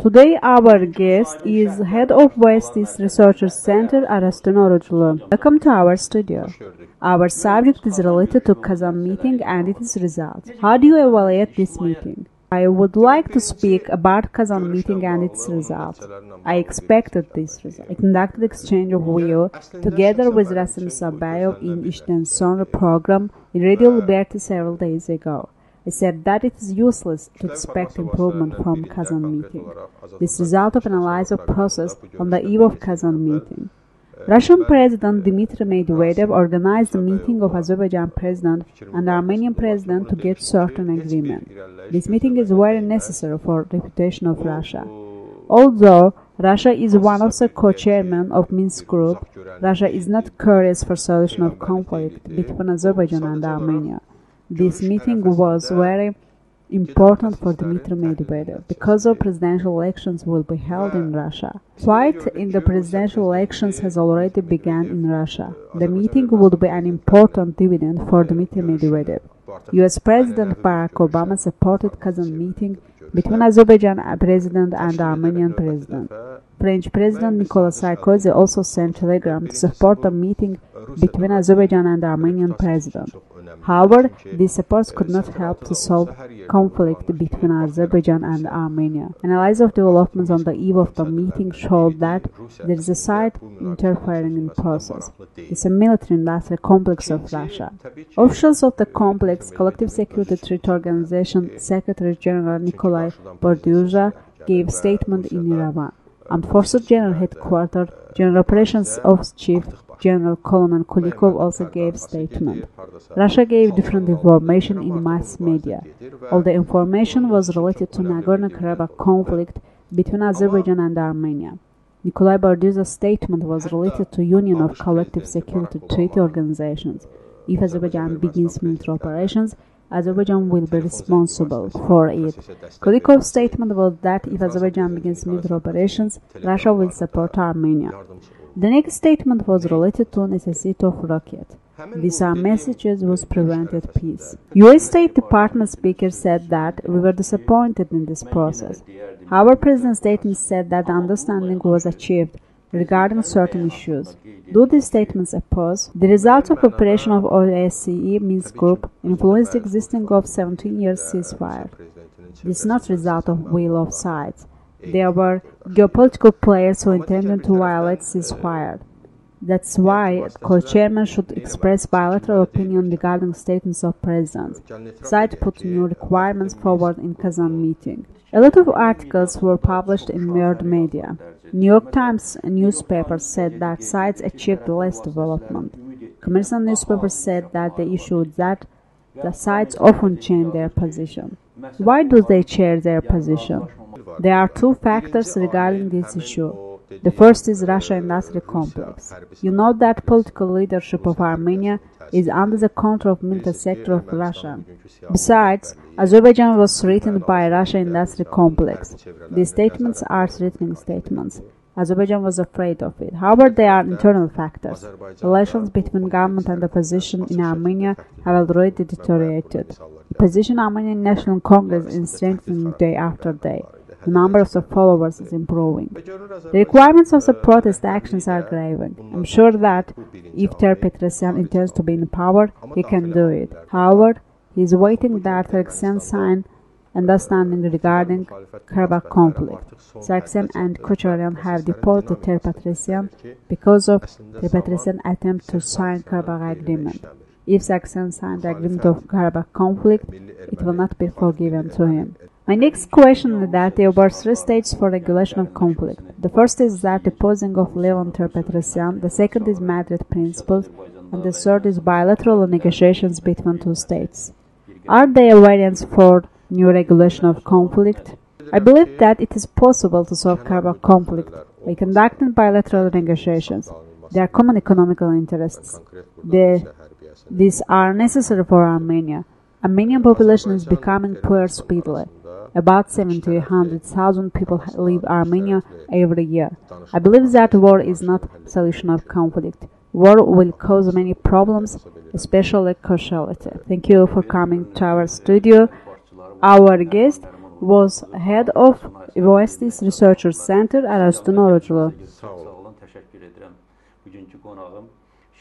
Today our guest is Head of West East Research Center, Arastun Orujlu. Welcome to our studio. Our subject is related to Kazan meeting and its results. How do you evaluate this meeting? I would like to speak about Kazan meeting and its results. I expected this result. I conducted exchange of view together with Rasim Sabayev in İşten Sonra program in Radio Liberty several days ago. I said that it is useless to expect improvement from Kazan meeting. This result of analysis of process on the eve of Kazan meeting. Russian President Dmitry Medvedev organized a meeting of Azerbaijan President and Armenian President to get certain agreement. This meeting is very necessary for the reputation of Russia. Although Russia is one of the co-chairmen of Minsk Group, Russia is not curious for solution of conflict between Azerbaijan and Armenia. This meeting was very important for Dmitry Medvedev because of presidential elections will be held in Russia. Fight in the presidential elections has already begun in Russia. The meeting would be an important dividend for Dmitry Medvedev. US President Barack Obama supported Kazan meeting between Azerbaijan President and Armenian President. French President Nicolas Sarkozy also sent a telegram to support the meeting between Azerbaijan and Armenian President. However, these supports could not help to solve conflict between Azerbaijan and Armenia. Analysis of developments on the eve of the meeting showed that there is a side interfering in the process. It's a military-industrial complex of Russia. Officials of the complex, Collective Security Treaty Organization Secretary General Nikolai Bordyuzha gave statement in Yerevan. Armed Forces General Headquarters, General Operations Office Chief General Colonel Kulikov also gave statement. Russia gave different information in mass media. All the information was related to Nagorno-Karabakh conflict between Azerbaijan and Armenia. Nikolai Bordyuzha's statement was related to Union of Collective Security Treaty Organizations. If Azerbaijan begins military operations, Azerbaijan will be responsible for it. Kulikov's statement was that if Azerbaijan begins military operations, Russia will support Armenia. The next statement was related to necessity of rocket. These are messages which prevented peace. US State Department speaker said that we were disappointed in this process. However, President's statement said that the understanding was achieved regarding certain issues. Do these statements oppose? The results of operation of OSCE Minsk Group influenced the existing of 17 years ceasefire. This is not result of will of sides. There were geopolitical players who intended to violate ceasefire. That's why co-chairman should express bilateral opinion regarding statements of presidents. Sides put new requirements forward in Kazan meeting. A lot of articles were published in world media. New York Times newspaper said that sides achieved less development. Commercial newspaper said that the issue is that the sides often change their position. Why do they change their position? There are two factors regarding this issue. The first is Russia industrial complex. You know that political leadership of Armenia is under the control of military sector of Russia. Besides, Azerbaijan was threatened by Russia industrial complex. These statements are threatening statements. Azerbaijan was afraid of it. However, there are internal factors. Relations between government and opposition in Armenia have already deteriorated. Opposition Armenian National Congress is strengthening day after day. The number of followers is improving. The requirements of the protest actions are grave. I'm sure that if Ter-Petrosyan intends to be in power, he can do it. However, he is waiting that Sargsyan sign understanding regarding Karabakh conflict. Sargsyan and Kocharian have deported Ter-Petrosyan because of Ter-Petrosyan's attempt to sign Karabakh agreement. If Sargsyan signed the agreement of Karabakh conflict, it will not be forgiven to him. My next question is that there were three stages for regulation of conflict. The first is that deposing of Leon Ter-Petrosyan, the second is Madrid Principles, and the third is bilateral negotiations between two states. Are there variants for new regulation of conflict? I believe that it is possible to solve Karabakh conflict by conducting bilateral negotiations. There are common economical interests. These are necessary for Armenia. Armenian population is becoming poor speedily. About 700,000 people leave Armenia every year. I believe that war is not a solution of conflict. War will cause many problems, especially causality. Thank you for coming to our studio. Our guest was head of Oasis Research Center Arastun Orujlu. Sağ olun, təşəkkür edirəm. Bugünkü qonağım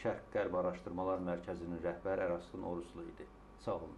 Şərq Qərb Araşdırmalar Mərkəzinin rəhbəri Arastun Orujlu idi. Sağ olun.